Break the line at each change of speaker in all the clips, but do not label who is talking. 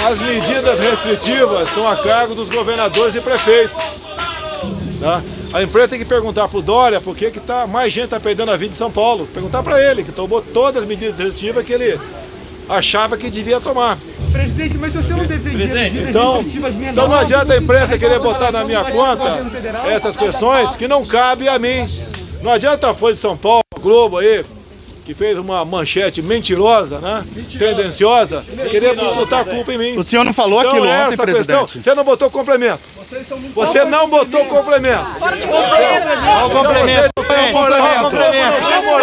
As medidas restritivas estão a cargo dos governadores e prefeitos. Tá? A imprensa tem que perguntar para o Dória por que mais gente está perdendo a vida em São Paulo. Perguntar para ele, que tomou todas as medidas restritivas que ele achava que devia tomar.
Presidente, mas se você não defendia medidas restritivas menores...
Então não adianta a imprensa querer botar na minha conta essas questões que não cabem a mim. Não adianta a Folha de São Paulo, a Globo aí, que fez uma manchete mentirosa, né? Tendenciosa, querer botar a culpa em mim.
O senhor não falou aquilo ontem, presidente?
Você não botou complemento. Você não botou complemento.
Fora de complemento.
Qual o complemento? Qual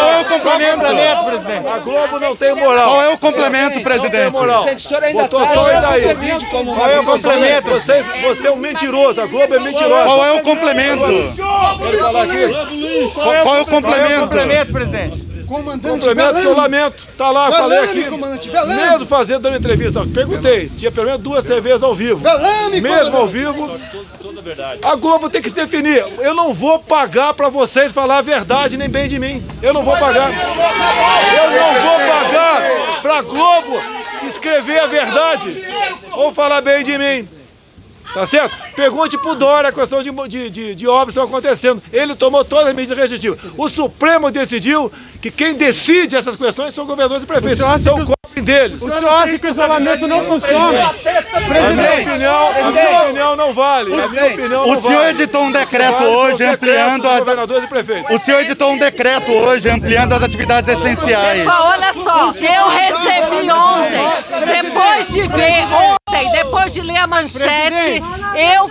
é o complemento, presidente?
A Globo não tem moral.
Qual é o complemento, presidente?
O senhor ainda botou só daí. Qual é o complemento? Você é um mentiroso. A Globo é mentirosa.
Qual é o complemento?
Quero falar aqui.
Qual é o complemento,
presidente? Complemento que eu lamento, tá lá, falei aqui, mesmo dando entrevista, perguntei, tinha pelo menos 2 TVs ao vivo, mesmo ao vivo, a Globo tem que se definir, eu não vou pagar pra vocês falar a verdade nem bem de mim, eu não vou pagar pra Globo escrever a verdade ou falar bem de mim. Tá certo? Pergunte pro Dória a questão de obras que estão acontecendo. Ele tomou todas as medidas restritivas. O Supremo decidiu que quem decide essas questões são governadores e prefeitos. Então cobrem deles.
O senhor acha que o isolamento não funciona?
A minha opinião não vale. A minha opinião não
O senhor editou um decreto hoje ampliando as...
governadores e prefeitos.
O senhor editou um decreto hoje ampliando as atividades essenciais.
Olha só, eu recebi ontem, depois de ler a manchete, eu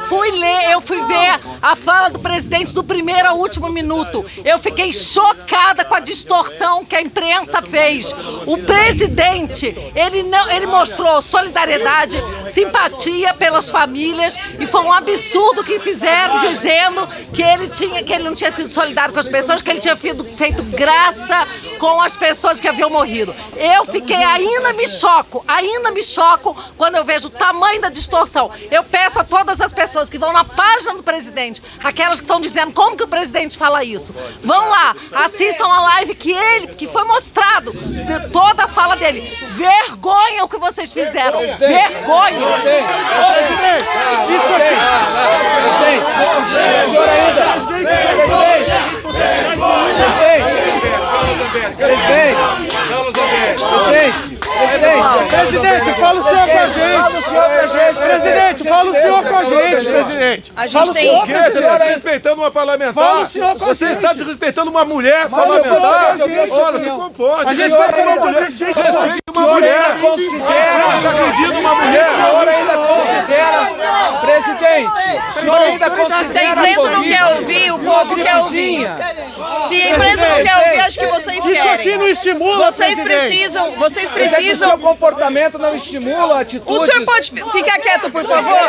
fui ver a fala do presidente do primeiro ao último minuto. Eu fiquei chocada com a distorção que a imprensa fez. O presidente, ele mostrou solidariedade, simpatia pelas famílias e foi um absurdo que fizeram dizendo que ele não tinha sido solidário com as pessoas, que ele tinha feito graça com as pessoas que haviam morrido. Eu fiquei, ainda me choco quando eu vejo o tamanho da distorção. Eu peço a todas as pessoas que vão na página do presidente, aquelas que estão dizendo como que o presidente fala isso, vão lá, assistam a live que foi mostrado de toda a fala dele. Vergonha o que vocês fizeram. Vergonha.
Presidente, fala o senhor com a gente. Presidente, fala o senhor com a gente, presidente.
A gente tem...
Por que você está desrespeitando uma parlamentar? Você está desrespeitando uma mulher parlamentar? Olha, se comporte.
A gente vai tomar uma presidente.
Respeite uma mulher. Você acredita numa mulher?
O senhor ainda considera, presidente, o senhor ainda considera...
Se a imprensa não quer ouvir, o povo quer ouvir. Se a imprensa não quer ouvir, acho que vocês querem.
Isso aqui não estimula,
Vocês precisam...
O seu comportamento não estimula atitudes...
O senhor pode ficar quieto, por favor?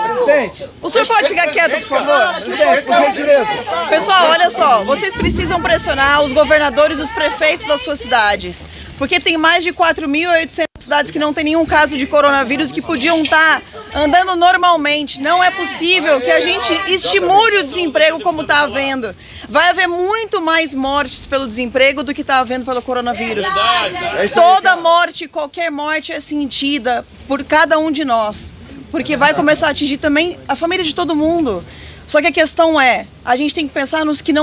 Presidente,
O senhor pode ficar quieto, por favor?
presidente, por gentileza.
Pessoal, olha só, vocês precisam pressionar os governadores e os prefeitos das suas cidades. Porque tem mais de 4.800 cidades que não tem nenhum caso de coronavírus, que podiam estar andando normalmente. Não é possível que a gente estimule o desemprego como está havendo. Vai haver muito mais mortes pelo desemprego do que está havendo pelo coronavírus. Toda morte, qualquer morte é sentida por cada um de nós. Porque vai começar a atingir também a família de todo mundo. Só que a questão é, a gente tem que pensar nos que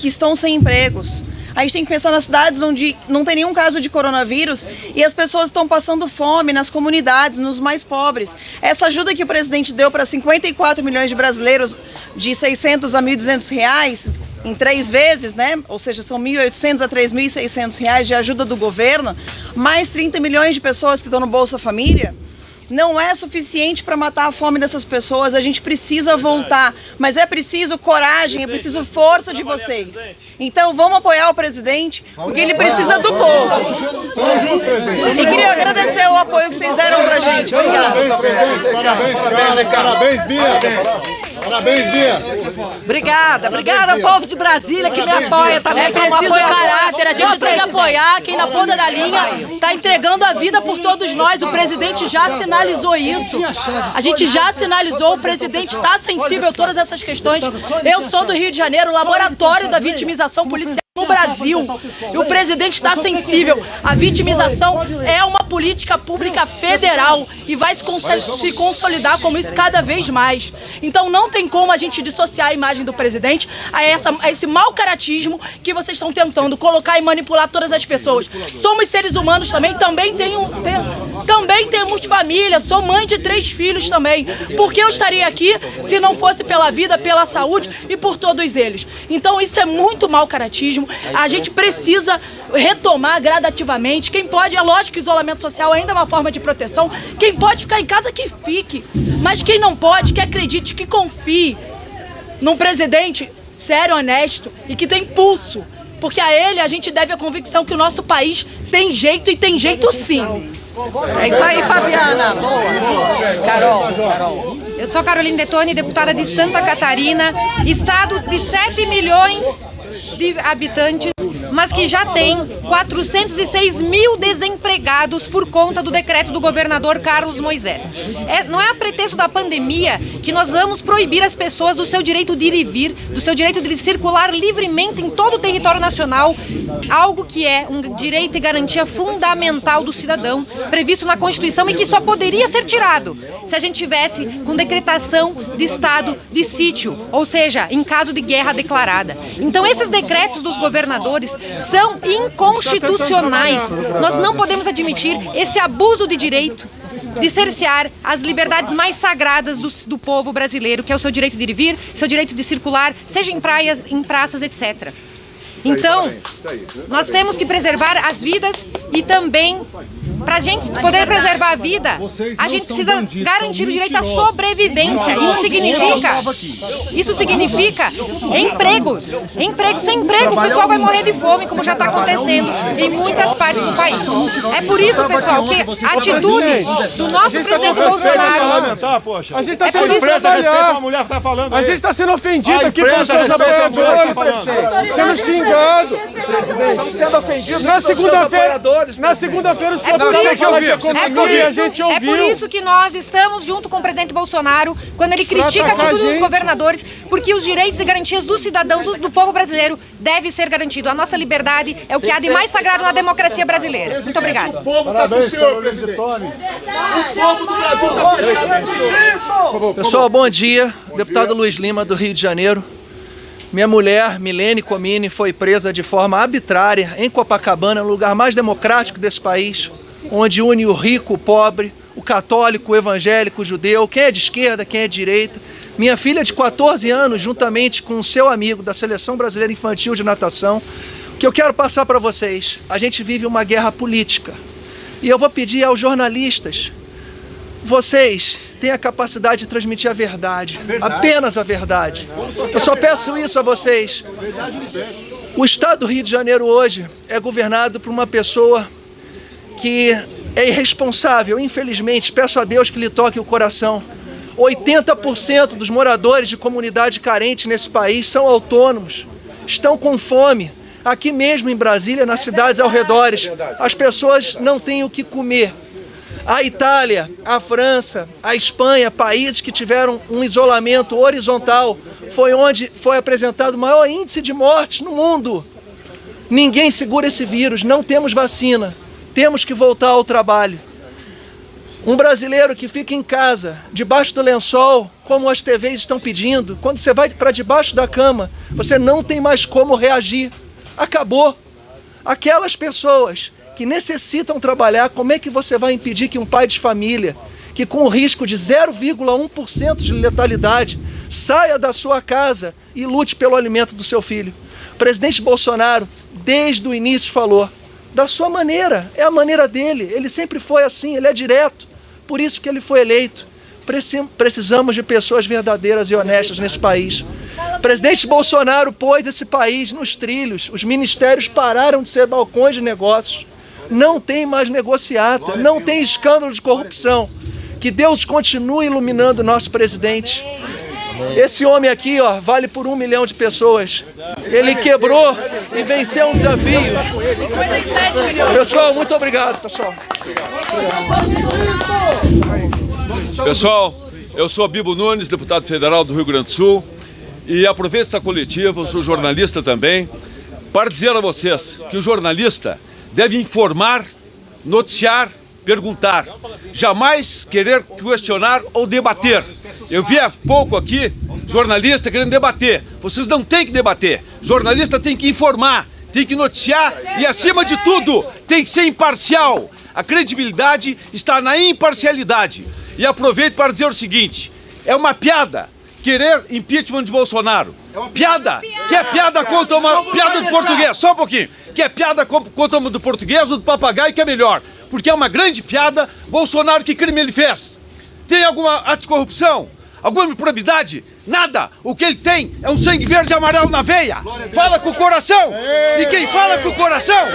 estão sem empregos. A gente tem que pensar nas cidades onde não tem nenhum caso de coronavírus e as pessoas estão passando fome nas comunidades, nos mais pobres. Essa ajuda que o presidente deu para 54 milhões de brasileiros, de R$600 a R$1.200, em 3 vezes, né? Ou seja, são R$1.800 a R$3.600 de ajuda do governo, mais 30 milhões de pessoas que estão no Bolsa Família. Não é suficiente para matar a fome dessas pessoas, a gente precisa voltar, mas é preciso coragem, é preciso força de vocês. Então vamos apoiar o presidente, porque ele precisa do povo. E queria agradecer o apoio que vocês deram pra gente. Obrigada.
Parabéns, presidente. Parabéns, Bia. Parabéns, Bia.
Obrigada ao povo de Brasília que me apoia também.
É preciso caráter, a gente tem que apoiar quem na ponta da linha está entregando a vida por todos nós. O presidente já sinalizou isso. A gente já sinalizou, o presidente está sensível a todas essas questões. Eu sou do Rio de Janeiro, laboratório da vitimização policial. no Brasil. E o presidente está sensível. A vitimização é uma política pública federal e vai se consolidar como isso cada vez mais. Então não tem como a gente dissociar a imagem do presidente a esse mau caratismo que vocês estão tentando colocar e manipular todas as pessoas. Somos seres humanos também temos família, sou mãe de 3 filhos também. Por que eu estaria aqui se não fosse pela vida, pela saúde e por todos eles? Então isso é muito mau caratismo. A gente precisa retomar gradativamente. Quem pode, é lógico que o isolamento social ainda é uma forma de proteção. Quem pode ficar em casa, que fique. Mas quem não pode, que acredite, que confie num presidente sério, honesto e que tem pulso. Porque a ele a gente deve a convicção que o nosso país tem jeito e tem jeito sim.
É isso aí, Fabiana. Boa. Carol. Eu sou Carolina Detoni, deputada de Santa Catarina, estado de 7 milhões de habitantes, mas que já tem 406 mil desempregados por conta do decreto do governador Carlos Moisés. Não é a pretexto da pandemia que nós vamos proibir as pessoas do seu direito de ir e vir, do seu direito de circular livremente em todo o território nacional, algo que é um direito e garantia fundamental do cidadão, previsto na Constituição e que só poderia ser tirado se a gente tivesse com decretação de estado de sítio, ou seja, em caso de guerra declarada. Então esses decretos dos governadores são inconstitucionais. Nós não podemos admitir esse abuso de direito de cercear as liberdades mais sagradas do povo brasileiro, que é o seu direito de ir e vir, seu direito de circular, seja em praias, em praças, etc. Então, nós temos que preservar as vidas e também, para a gente poder preservar a vida, a gente precisa garantir o direito à sobrevivência. Isso significa empregos. Sem emprego, o pessoal vai morrer de fome, como já está acontecendo em muitas partes do país. É por isso, pessoal, que a atitude do nosso presidente Bolsonaro...
A gente está tendo que trabalhar. A gente está sendo ofendido aqui pelos seus apoiadores, sendo xingado.
Estamos sendo ofendidos.
Na segunda-feira o senhor fala de economia, a gente ouviu.
É por isso que nós estamos junto com o presidente Bolsonaro, quando ele critica a atitude dos governadores, porque os direitos e garantias dos cidadãos, do povo brasileiro, devem ser garantidos. A nossa liberdade é o que há de mais sagrado na democracia brasileira. Muito obrigada.
O povo está com o senhor, presidente. O povo do Brasil está fechado.
Pessoal, bom dia. Deputado Luiz Lima, do Rio de Janeiro. Minha mulher, Milene Comini, foi presa de forma arbitrária em Copacabana, no lugar mais democrático desse país, onde une o rico, o pobre, o católico, o evangélico, o judeu, quem é de esquerda, quem é de direita. Minha filha de 14 anos, juntamente com o seu amigo da Seleção Brasileira Infantil de Natação, o que eu quero passar para vocês, a gente vive uma guerra política. E eu vou pedir aos jornalistas, vocês têm a capacidade de transmitir a verdade, apenas a verdade. Eu só peço isso a vocês. O estado do Rio de Janeiro hoje é governado por uma pessoa que é irresponsável, infelizmente. Peço a Deus que lhe toque o coração. 80% dos moradores de comunidade carente nesse país são autônomos, estão com fome. Aqui mesmo em Brasília, nas cidades ao redor, as pessoas não têm o que comer. A Itália, a França, a Espanha, países que tiveram um isolamento horizontal, foi onde foi apresentado o maior índice de mortes no mundo. Ninguém segura esse vírus, não temos vacina, temos que voltar ao trabalho. Um brasileiro que fica em casa, debaixo do lençol, como as TVs estão pedindo, quando você vai para debaixo da cama, você não tem mais como reagir. Acabou. Aquelas pessoas que necessitam trabalhar, como é que você vai impedir que um pai de família, que com o risco de 0,1% de letalidade, saia da sua casa e lute pelo alimento do seu filho? O presidente Bolsonaro, desde o início, falou, da sua maneira, é a maneira dele, ele sempre foi assim, ele é direto, por isso que ele foi eleito. Precisamos de pessoas verdadeiras e honestas nesse país. O presidente Bolsonaro pôs esse país nos trilhos, os ministérios pararam de ser balcões de negócios. Não tem mais negociata, não tem escândalo de corrupção. Que Deus continue iluminando o nosso presidente. Esse homem aqui, ó, vale por 1 milhão de pessoas. Ele quebrou e venceu um desafio. Pessoal, muito obrigado, pessoal.
Pessoal, eu sou Bibo Nunes, deputado federal do Rio Grande do Sul, e aproveito essa coletiva, eu sou jornalista também, para dizer a vocês que o jornalista deve informar, noticiar, perguntar, jamais querer questionar ou debater. Eu vi há pouco aqui jornalista querendo debater. Vocês não têm que debater. Jornalista tem que informar, tem que noticiar e, acima de tudo, tem que ser imparcial. A credibilidade está na imparcialidade. E aproveito para dizer o seguinte: é uma piada querer impeachment de Bolsonaro. Piada! Que é piada contra uma piada do português, só um pouquinho. Que é piada contra uma do português ou do papagaio, que é melhor. Porque é uma grande piada. Bolsonaro, que crime ele fez? Tem alguma ato de corrupção? Alguma improbidade? Nada! O que ele tem é um sangue verde e amarelo na veia. Fala com o coração! E quem fala com o coração?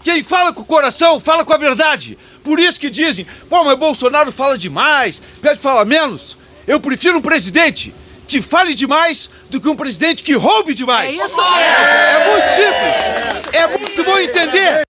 Quem fala com o coração, fala com a verdade. Por isso que dizem, pô, mas Bolsonaro fala demais, pede falar menos. Eu prefiro um presidente que fale demais do que um presidente que roube demais.
É isso.
É muito simples. É muito bom entender.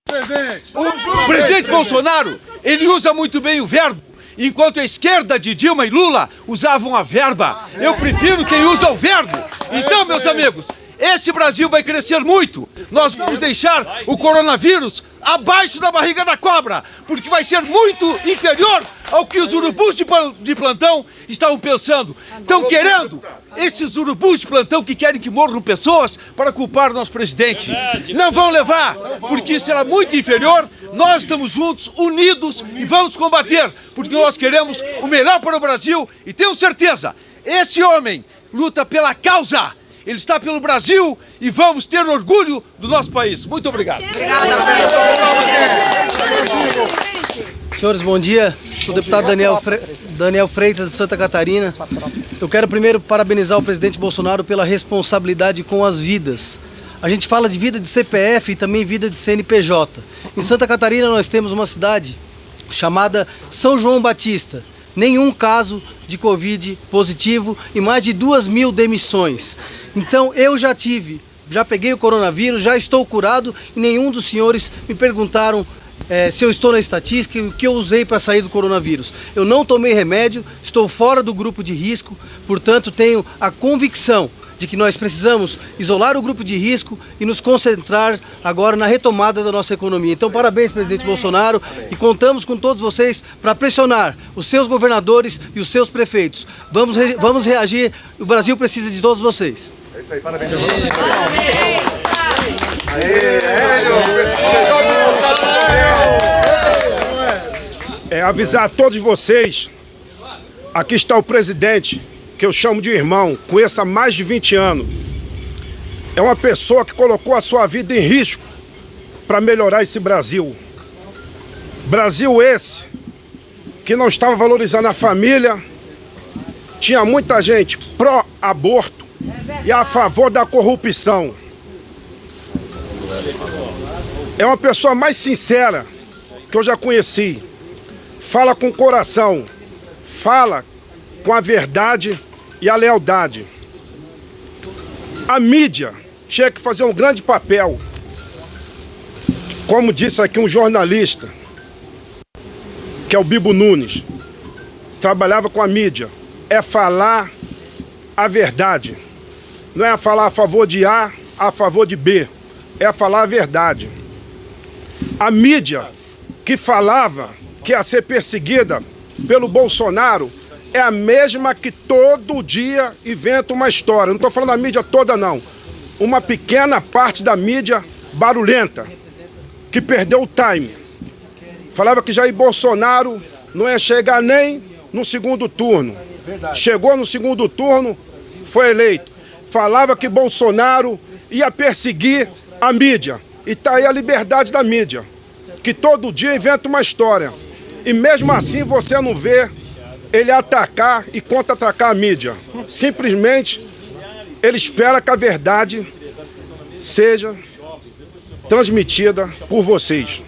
O presidente Bolsonaro, ele usa muito bem o verbo, enquanto a esquerda de Dilma e Lula usavam a verba. Eu prefiro quem usa o verbo. Então, meus amigos, esse Brasil vai crescer muito. Nós vamos deixar o coronavírus abaixo da barriga da cobra, porque vai ser muito inferior ao que os urubus de plantão estavam pensando. Estão querendo, esses urubus de plantão que querem que morram pessoas para culpar o nosso presidente. Não vão levar, porque será muito inferior. Nós estamos juntos, unidos e vamos combater, porque nós queremos o melhor para o Brasil e tenho certeza, esse homem luta pela causa. Ele está pelo Brasil e vamos ter orgulho do nosso país. Muito obrigado.
Senhores, bom dia. Sou o deputado Daniel Freitas, de Santa Catarina. Eu quero primeiro parabenizar o presidente Bolsonaro pela responsabilidade com as vidas. A gente fala de vida de CPF e também vida de CNPJ. Em Santa Catarina nós temos uma cidade chamada São João Batista. Nenhum caso de Covid positivo e mais de 2.000 demissões. Então eu já peguei o coronavírus, já estou curado e nenhum dos senhores me perguntaram se eu estou na estatística e o que eu usei para sair do coronavírus. Eu não tomei remédio, estou fora do grupo de risco, portanto tenho a convicção de que nós precisamos isolar o grupo de risco e nos concentrar agora na retomada da nossa economia. Então, parabéns, presidente Bolsonaro, e contamos com todos vocês para pressionar os seus governadores e os seus prefeitos. Vamos reagir, o Brasil precisa de todos vocês.
É isso aí, parabéns.
Avisar a todos vocês, aqui está o presidente, que eu chamo de irmão, conheço há mais de 20 anos. É uma pessoa que colocou a sua vida em risco para melhorar esse Brasil. Brasil esse que não estava valorizando a família, tinha muita gente pró-aborto e a favor da corrupção. É uma pessoa mais sincera que eu já conheci. Fala com o coração, fala com a verdade e a lealdade. A mídia tinha que fazer um grande papel. Como disse aqui um jornalista, que é o Bibo Nunes, trabalhava com a mídia. É falar a verdade. Não é falar a favor de A, a favor de B. É falar a verdade. A mídia que falava que ia ser perseguida pelo Bolsonaro é a mesma que todo dia inventa uma história. Não estou falando da mídia toda, não. Uma pequena parte da mídia barulhenta, que perdeu o time. Falava que Jair Bolsonaro não ia chegar nem no segundo turno. Chegou no segundo turno, foi eleito. Falava que Bolsonaro ia perseguir a mídia. E está aí a liberdade da mídia, que todo dia inventa uma história. E mesmo assim você não vê ele atacar e contra-atacar a mídia. Simplesmente, ele espera que a verdade seja transmitida por vocês.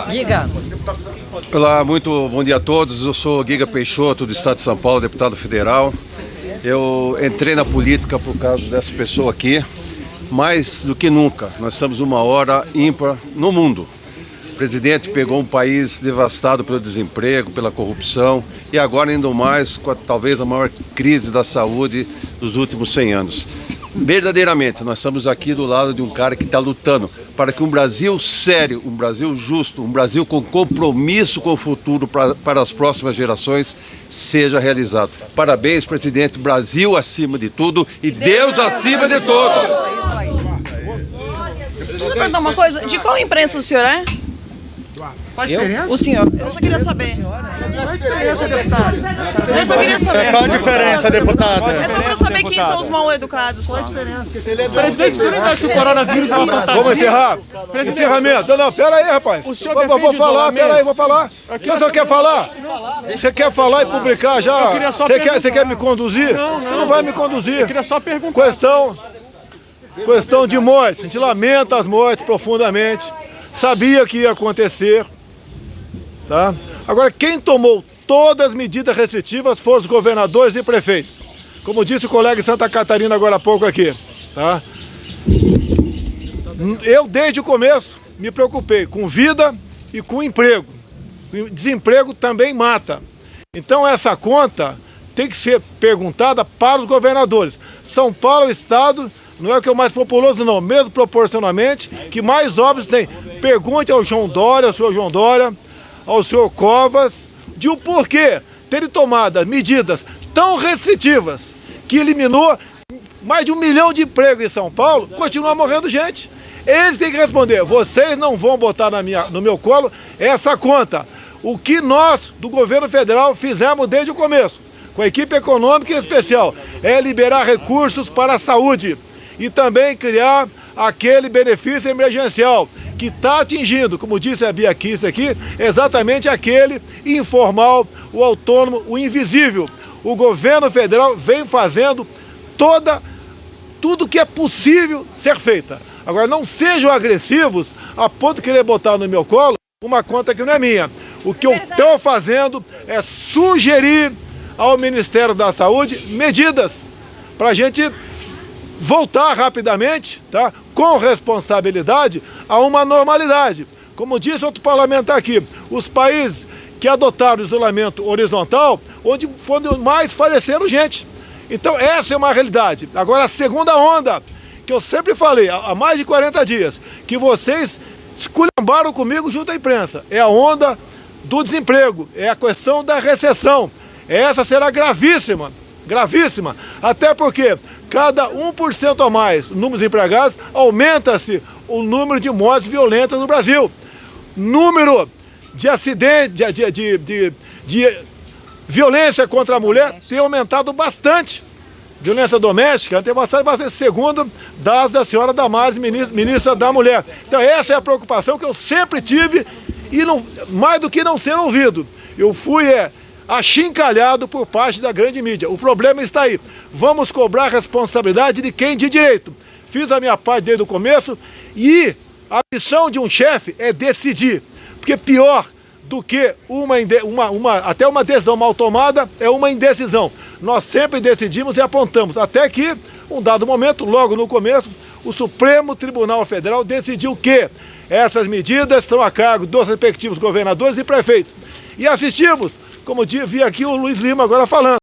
Diga.
Olá, muito bom dia a todos. Eu sou Giga Peixoto, do Estado de São Paulo, deputado federal. Eu entrei na política por causa dessa pessoa aqui. Mais do que nunca, nós estamos numa hora ímpar no mundo. O presidente pegou um país devastado pelo desemprego, pela corrupção e agora ainda mais com talvez a maior crise da saúde dos últimos 100 anos. verdadeiramente, nós estamos aqui do lado de um cara que está lutando para que um Brasil sério, um Brasil justo, um Brasil com compromisso com o futuro para as próximas gerações seja realizado. Parabéns, presidente. Brasil acima de tudo e Deus acima de todos.
Deixa eu perguntar uma coisa. De qual imprensa o senhor é?
Qual a diferença?
O senhor. Eu só queria saber.
Qual a diferença, deputado?
Eu só queria saber.
Qual a diferença, deputada?
É só pra saber quem são os mal educados. Só.
Presidente, você não acha que o coronavírus é uma fantasia?
Vamos encerrar? Encerramento. Não, pera aí, rapaz.
O senhor
Vou
defende
falar,
isolamento?
pera aí, vou falar. Você só quer falar? Você quer falar e publicar já?
Eu queria só
Você quer me conduzir?
Não,
Você não vai me conduzir.
Eu queria só perguntar.
Questão de mortes. A gente lamenta as mortes profundamente. Sabia que ia acontecer. Tá? Agora, quem tomou todas as medidas restritivas foram os governadores e prefeitos. Como disse o colega em Santa Catarina agora há pouco aqui. Tá? Eu, desde o começo, me preocupei com vida e com emprego. Desemprego também mata. Então, essa conta tem que ser perguntada para os governadores. São Paulo é o estado, não é o que é o mais populoso, não. Mesmo proporcionalmente, que mais óbitos tem. Pergunte ao João Dória, ao senhor João Dória, ao senhor Covas, de o porquê terem tomado medidas tão restritivas que eliminou mais de 1 milhão de empregos em São Paulo, continua morrendo gente. Eles têm que responder, vocês não vão botar no meu colo essa conta. O que nós, do governo federal, fizemos desde o começo, com a equipe econômica em especial, é liberar recursos para a saúde e também criar aquele benefício emergencial que está atingindo, como disse a Bia Kiss aqui, exatamente aquele informal, o autônomo, o invisível. O governo federal vem fazendo tudo que é possível ser feita. Agora, não sejam agressivos a ponto de querer botar no meu colo uma conta que não é minha. O que eu estou fazendo é sugerir ao Ministério da Saúde medidas para a gente voltar rapidamente, tá, com responsabilidade, a uma normalidade. Como disse outro parlamentar aqui, os países que adotaram o isolamento horizontal, onde mais faleceram gente. Então essa é uma realidade. Agora a segunda onda, que eu sempre falei, há mais de 40 dias, que vocês esculhambaram comigo junto à imprensa, é a onda do desemprego, é a questão da recessão. Essa será gravíssima, gravíssima, até porque cada 1% a mais no número de empregados, aumenta-se o número de mortes violentas no Brasil. Número de acidentes, de violência contra a mulher tem aumentado bastante. Violência doméstica tem bastante, segundo dados da senhora Damares, ministra da Mulher. Então essa é a preocupação que eu sempre tive e não, mais do que não ser ouvido. Eu fui achincalhado por parte da grande mídia. O problema está aí. Vamos cobrar a responsabilidade de quem de direito. Fiz a minha parte desde o começo e a missão de um chefe é decidir. Porque pior do que até uma decisão mal tomada é uma indecisão. Nós sempre decidimos e apontamos. Até que, um dado momento, logo no começo, o Supremo Tribunal Federal decidiu que essas medidas estão a cargo dos respectivos governadores e prefeitos. E assistimos, como vi aqui o Luiz Lima agora falando.